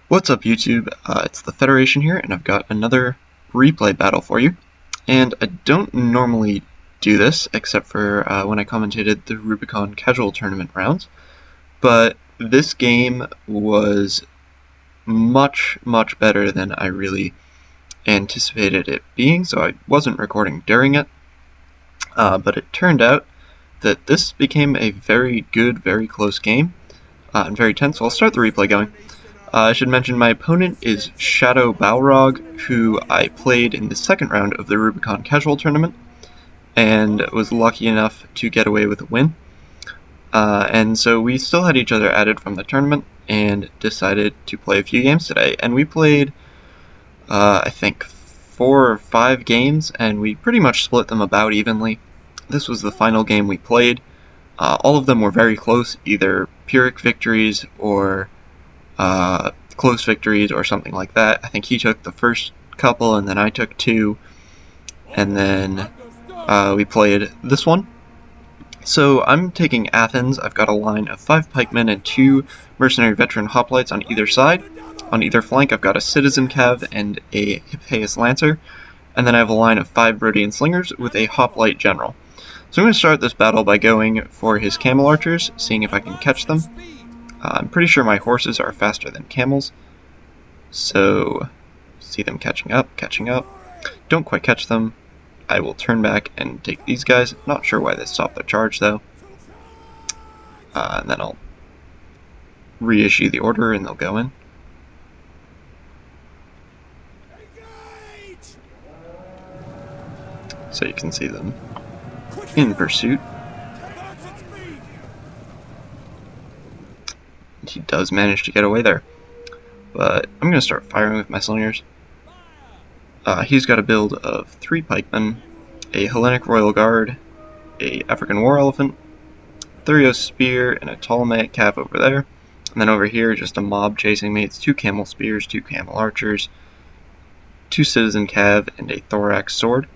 What's up YouTube? It's the Federation here, and I've got another replay battle for you. And I don't normally do this, except for when I commentated the Rubicon Casual Tournament rounds. But this game was much better than I really anticipated it being, so I wasn't recording during it. But it turned out that this became a very good, very close game, and very tense, so I'll start the replay going. I should mention my opponent is Shadow Balrog, who I played in the second round of the Rubicon Casual Tournament, and was lucky enough to get away with a win. And so we still had each other added from the tournament, and decided to play a few games today. And we played, I think, 4 or 5 games, and we pretty much split them about evenly. This was the final game we played. All of them were very close, either Pyrrhic victories or close victories or something like that. I think he took the first couple and then I took 2, and then we played this one. So I'm taking Athens. I've got a line of 5 pikemen and 2 mercenary veteran hoplites on either side. On either flank I've got a citizen cav and a Hippeus lancer, and then I have a line of 5 Rhodian slingers with a hoplite general. So I'm going to start this battle by going for his camel archers, seeing if I can catch them. I'm pretty sure my horses are faster than camels, so see them catching up. Don't quite catch them. I will turn back and take these guys. Not sure why they stopped their charge though. And then I'll reissue the order and they'll go in. So you can see them in pursuit. He does manage to get away there, but I'm going to start firing with my slingers. He's got a build of 3 pikemen, a Hellenic Royal Guard, a African War Elephant, Thurios Spear, and a Ptolemaic Cav over there. And then over here, just a mob chasing me. It's 2 Camel Spears, 2 Camel Archers, 2 Citizen Cav, and a Thorax Sword.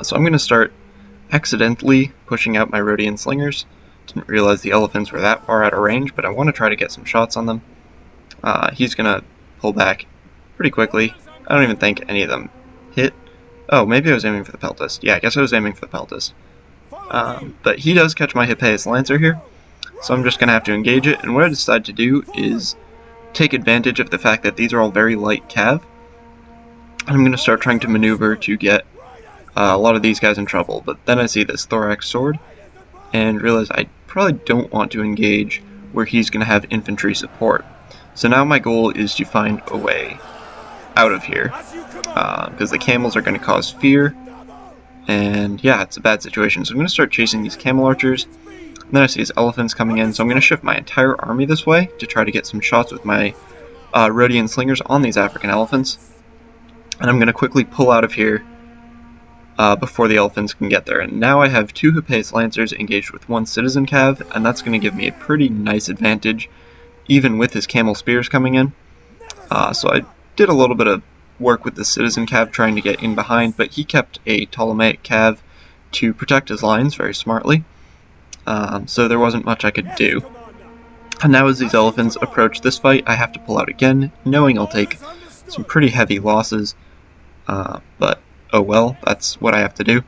So I'm going to start accidentally pushing out my Rhodian Slingers. Didn't realize the elephants were that far out of range, but I want to try to get some shots on them. He's going to pull back pretty quickly. I don't even think any of them hit. Oh, maybe I was aiming for the Peltas. Yeah, I guess I was aiming for the Peltas. But he does catch my Hippeus Lancer here, so I'm just going to have to engage it. And what I decide to do is take advantage of the fact that these are all very light cav. And I'm going to start trying to maneuver to get a lot of these guys in trouble. But then I see this Thorax Sword and realize I probably don't want to engage where he's going to have infantry support. So now my goal is to find a way out of here, because the camels are going to cause fear, and yeah, it's a bad situation. So I'm going to start chasing these camel archers, and then I see his elephants coming in, so I'm going to shift my entire army this way to try to get some shots with my Rhodian slingers on these African elephants, and I'm going to quickly pull out of here before the elephants can get there. And now I have 2 Hippeus Lancers engaged with 1 Citizen Cav, and that's going to give me a pretty nice advantage, even with his Camel Spears coming in. So I did a little bit of work with the Citizen Cav trying to get in behind, but he kept a Ptolemaic Cav to protect his lines very smartly, so there wasn't much I could do. And now as these elephants approach this fight, I have to pull out again, knowing I'll take some pretty heavy losses, but oh well, that's what I have to do.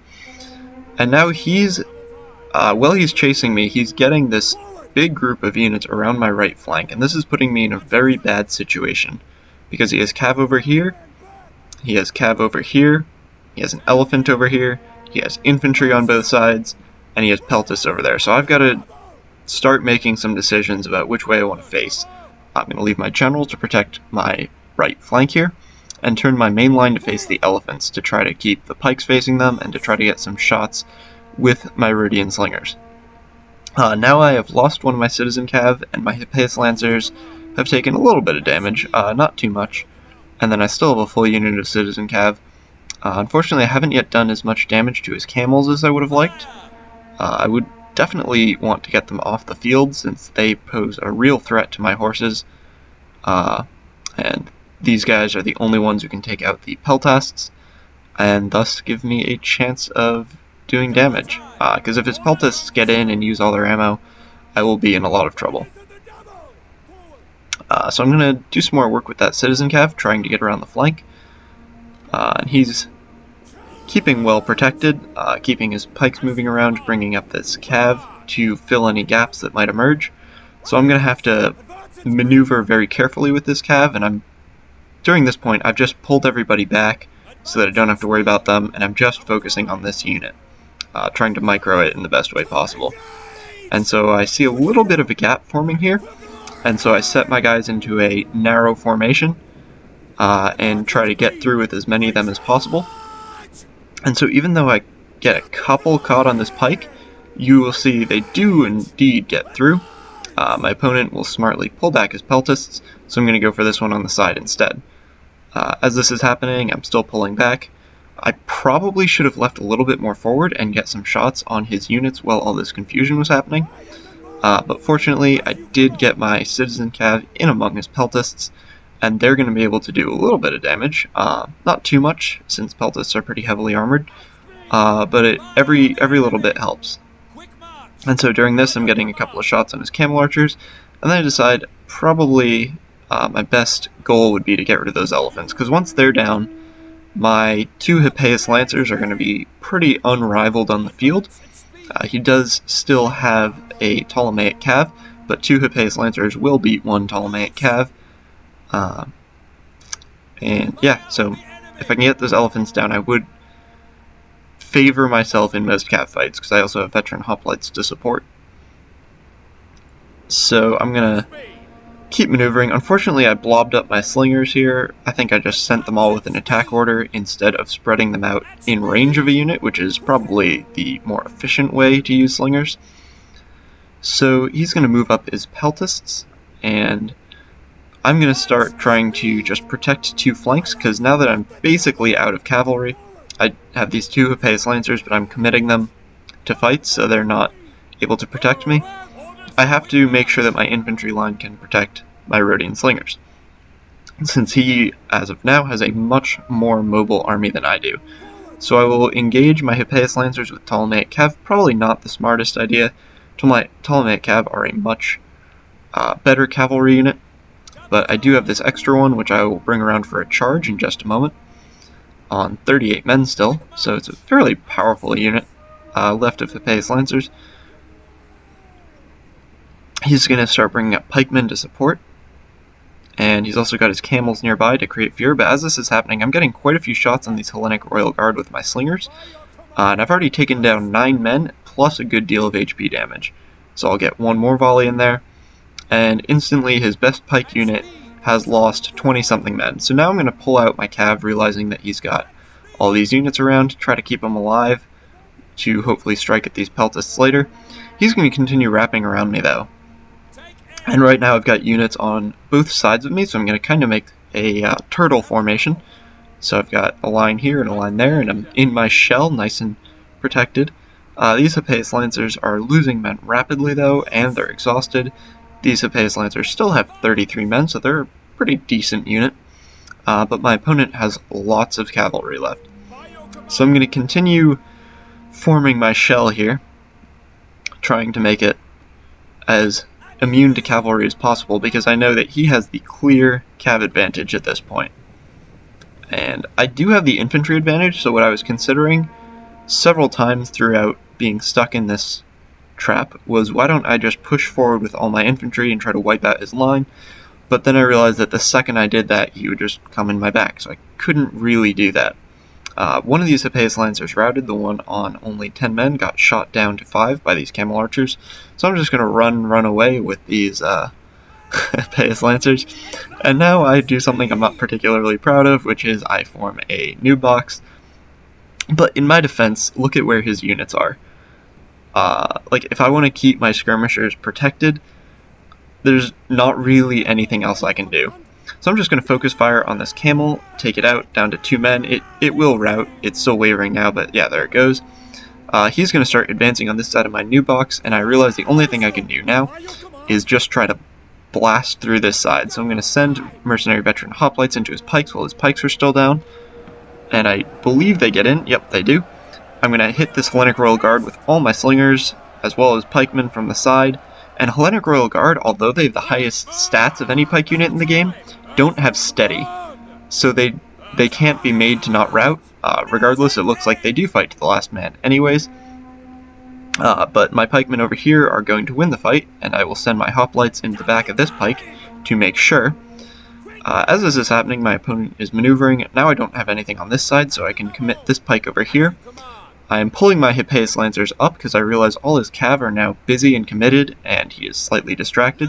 And now he's, while he's chasing me, he's getting this big group of units around my right flank, and this is putting me in a very bad situation, because he has cav over here, he has cav over here, he has an elephant over here, he has infantry on both sides, and he has Peltas over there. So I've got to start making some decisions about which way I want to face. I'm going to leave my generals to protect my right flank here, and turn my main line to face the elephants to try to keep the pikes facing them and to try to get some shots with my Rhodian slingers. Now I have lost one of my Citizen Cav, and my Hippeus Lancers have taken a little bit of damage, not too much, and then I still have a full unit of Citizen Cav. Unfortunately, I haven't yet done as much damage to his camels as I would have liked. I would definitely want to get them off the field, since they pose a real threat to my horses, and these guys are the only ones who can take out the Peltasts, and thus give me a chance of doing damage. Because if his Peltasts get in and use all their ammo, I will be in a lot of trouble. So I'm going to do some more work with that citizen cav, trying to get around the flank. And he's keeping well protected, keeping his pikes moving around, bringing up this cav to fill any gaps that might emerge. So I'm going to have to maneuver very carefully with this cav, and during this point I've just pulled everybody back so that I don't have to worry about them, and I'm just focusing on this unit, trying to micro it in the best way possible. And so I see a little bit of a gap forming here, and so I set my guys into a narrow formation and try to get through with as many of them as possible. And so even though I get a couple caught on this pike, you will see they do indeed get through. My opponent will smartly pull back his peltists, so I'm going to go for this one on the side instead. As this is happening, I'm still pulling back. I probably should have left a little bit more forward and get some shots on his units while all this confusion was happening. But fortunately, I did get my citizen cav in among his peltists, and they're going to be able to do a little bit of damage. Not too much, since peltists are pretty heavily armored, but every little bit helps. And so during this, I'm getting a couple of shots on his camel archers, and then I decide probably my best goal would be to get rid of those elephants, because once they're down, my 2 Hippeus Lancers are going to be pretty unrivaled on the field. He does still have a Ptolemaic cav, but 2 Hippeus Lancers will beat 1 Ptolemaic cav. And yeah, so if I can get those elephants down, I would favor myself in most cav fights, because I also have veteran hoplites to support. So I'm going to keep maneuvering. Unfortunately, I blobbed up my slingers here. I think I just sent them all with an attack order instead of spreading them out in range of a unit, which is probably the more efficient way to use slingers. So he's going to move up his peltists, and I'm going to start trying to just protect 2 flanks, because now that I'm basically out of cavalry, I have these 2 Hippeus Lancers, but I'm committing them to fights, so they're not able to protect me. I have to make sure that my infantry line can protect my Rhodian slingers, since he, as of now, has a much more mobile army than I do. So I will engage my Hippeus Lancers with Ptolemaic cav, probably not the smartest idea. Ptolemaic cav are a much better cavalry unit, but I do have this extra one, which I will bring around for a charge in just a moment, on 38 men still, so it's a fairly powerful unit left of Hippeus Lancers. He's going to start bringing up pikemen to support, and he's also got his camels nearby to create fear, but as this is happening, I'm getting quite a few shots on these Hellenic Royal Guard with my slingers, and I've already taken down 9 men, plus a good deal of HP damage. So I'll get one more volley in there, and instantly his best pike unit has lost 20-something men. So now I'm going to pull out my cav, realizing that he's got all these units around, try to keep them alive, to hopefully strike at these peltists later. He's going to continue wrapping around me though. And right now I've got units on both sides of me, so I'm going to kind of make a turtle formation. So I've got a line here and a line there, and I'm in my shell, nice and protected. These Hippeus Lancers are losing men rapidly though, and they're exhausted. These Hippeus Lancers still have 33 men, so they're a pretty decent unit. But my opponent has lots of cavalry left. So I'm going to continue forming my shell here, trying to make it as immune to cavalry as possible, because I know that he has the clear cav advantage at this point. And I do have the infantry advantage, so what I was considering several times throughout being stuck in this trap was, why don't I just push forward with all my infantry and try to wipe out his line? But then I realized that the second I did that, he would just come in my back, so I couldn't really do that. One of these Hippeus Lancers routed, the one on only 10 men got shot down to 5 by these camel archers, so I'm just going to run away with these Hippeus Lancers. And now I do something I'm not particularly proud of, which is I form a new box. But in my defense, look at where his units are. Like, if I want to keep my skirmishers protected, there's not really anything else I can do. So I'm just going to focus fire on this camel, take it out, down to 2 men. It will rout. It's still wavering now, but yeah, there it goes. He's going to start advancing on this side of my new box, and I realize the only thing I can do now is just try to blast through this side. So I'm going to send mercenary veteran hoplites into his pikes while his pikes are still down, and I believe they get in. Yep, they do. I'm going to hit this Hellenic Royal Guard with all my slingers, as well as pikemen from the side, And Hellenic Royal Guard, although they have the highest stats of any pike unit in the game, don't have steady. So they can't be made to not rout. Regardless, it looks like they do fight to the last man anyways. But my pikemen over here are going to win the fight, and I will send my hoplites into the back of this pike to make sure. As this is happening, my opponent is maneuvering. Now I don't have anything on this side, so I can commit this pike over here. I am pulling my Hippeus Lancers up because I realize all his cav are now busy and committed, and he is slightly distracted.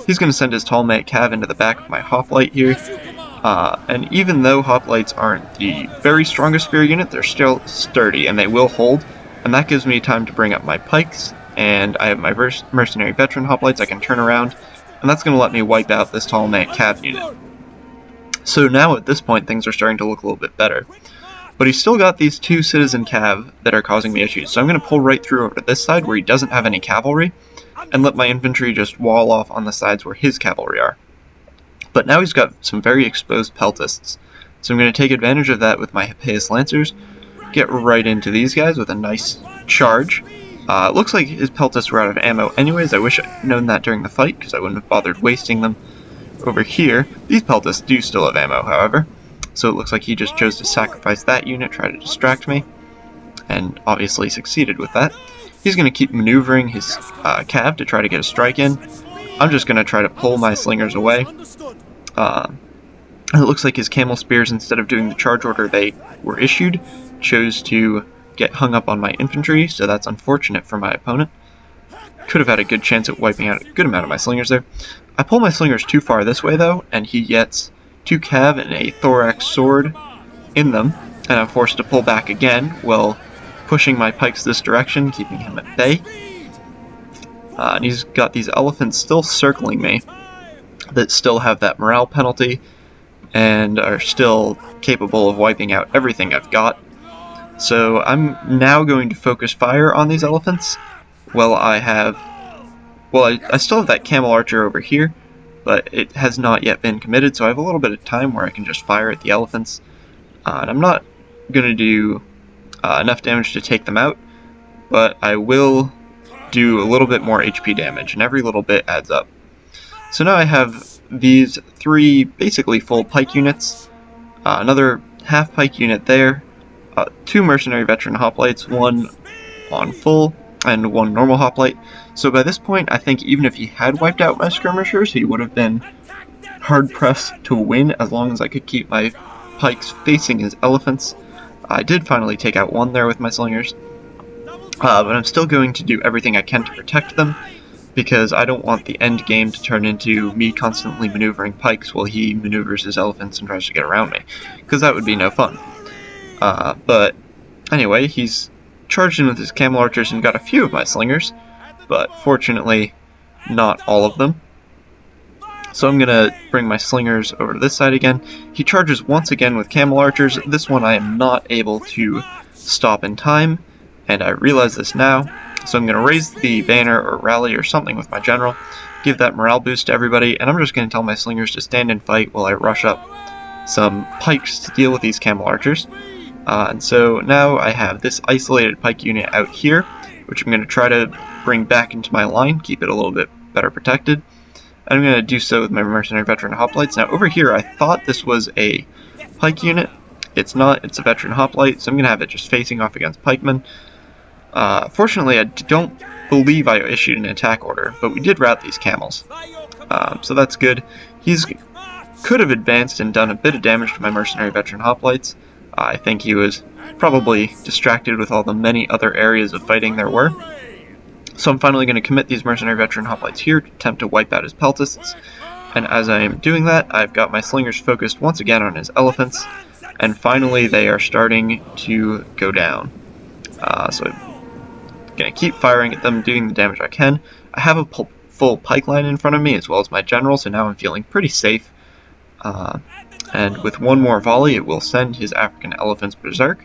He's going to send his Tallmate cav into the back of my hoplite here. And even though hoplites aren't the very strongest spear unit, they're still sturdy, and they will hold. And that gives me time to bring up my pikes, and I have my mercenary veteran hoplites I can turn around, and that's going to let me wipe out this Tallmate cav unit. So now at this point things are starting to look a little bit better. But he's still got these two citizen cav that are causing me issues, so I'm going to pull right through over to this side where he doesn't have any cavalry, and let my infantry just wall off on the sides where his cavalry are. But now he's got some very exposed peltists, so I'm going to take advantage of that with my Hippeus Lancers, get right into these guys with a nice charge. Looks like his peltists were out of ammo anyways. I wish I'd known that during the fight, because I wouldn't have bothered wasting them. Over here, these peltists do still have ammo, however. So it looks like he just chose to sacrifice that unit, try to distract me, and obviously succeeded with that. He's going to keep maneuvering his cav to try to get a strike in. I'm just going to try to pull my slingers away. It looks like his camel spears, instead of doing the charge order they were issued, chose to get hung up on my infantry, so that's unfortunate for my opponent. Could have had a good chance at wiping out a good amount of my slingers there. I pull my slingers too far this way though, and he gets 2 cav and a thorax sword in them, and I'm forced to pull back again while pushing my pikes this direction, keeping him at bay. And he's got these elephants still circling me that still have that morale penalty and are still capable of wiping out everything I've got. So I'm now going to focus fire on these elephants. I still have that camel archer over here, but it has not yet been committed, so I have a little bit of time where I can just fire at the elephants. And I'm not going to do enough damage to take them out, but I will do a little bit more HP damage, and every little bit adds up. So now I have these 3 basically full pike units, another half pike unit there, 2 mercenary veteran hoplites, 1 on full, and 1 normal hoplite. So by this point, I think even if he had wiped out my skirmishers, he would have been hard-pressed to win as long as I could keep my pikes facing his elephants. I did finally take out 1 there with my slingers, but I'm still going to do everything I can to protect them, because I don't want the end game to turn into me constantly maneuvering pikes while he maneuvers his elephants and tries to get around me, because that would be no fun. But anyway, he's charged in with his camel archers and got a few of my slingers, but fortunately not all of them. So I'm going to bring my slingers over to this side again. He charges once again with camel archers. This one I am not able to stop in time, and I realize this now. So I'm going to raise the banner or rally or something with my general, give that morale boost to everybody, and I'm just going to tell my slingers to stand and fight while I rush up some pikes to deal with these camel archers. And so now I have this isolated pike unit out here, which I'm going to try to bring back into my line, keep it a little bit better protected. And I'm going to do so with my mercenary veteran hoplites. Now over here I thought this was a pike unit. It's not, it's a veteran hoplite, so I'm going to have it just facing off against pikemen. Fortunately I don't believe I issued an attack order, but we did rout these camels. So that's good. He's could have advanced and done a bit of damage to my mercenary veteran hoplites. I think he was probably distracted with all the many other areas of fighting there were. So I'm finally going to commit these mercenary veteran hoplites here to attempt to wipe out his peltists. And as I am doing that, I've got my slingers focused once again on his elephants. And finally they are starting to go down. So I'm going to keep firing at them, doing the damage I can. I have a full pike line in front of me as well as my general, so now I'm feeling pretty safe. And with one more volley, it will send his African elephants berserk.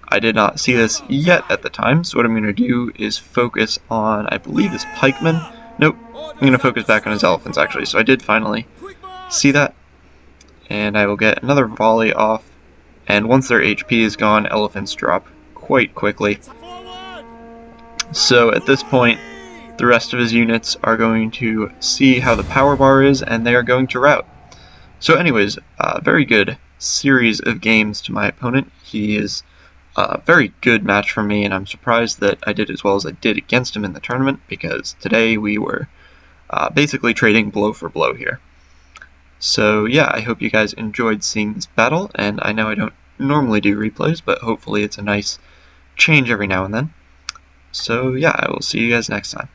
I did not see this yet at the time, so what I'm going to do is focus on, I believe, this pikeman. Nope, I'm going to focus back on his elephants, actually. So I did finally see that. And I will get another volley off. And once their HP is gone, elephants drop quite quickly. So at this point, The rest of his units are going to see how the power bar is, and they are going to rout. So anyways, very good series of games to my opponent. He is a very good match for me, and I'm surprised that I did as well as I did against him in the tournament, because today we were basically trading blow for blow here. So yeah, I hope you guys enjoyed seeing this battle, and I know I don't normally do replays, but hopefully it's a nice change every now and then. So yeah, I will see you guys next time.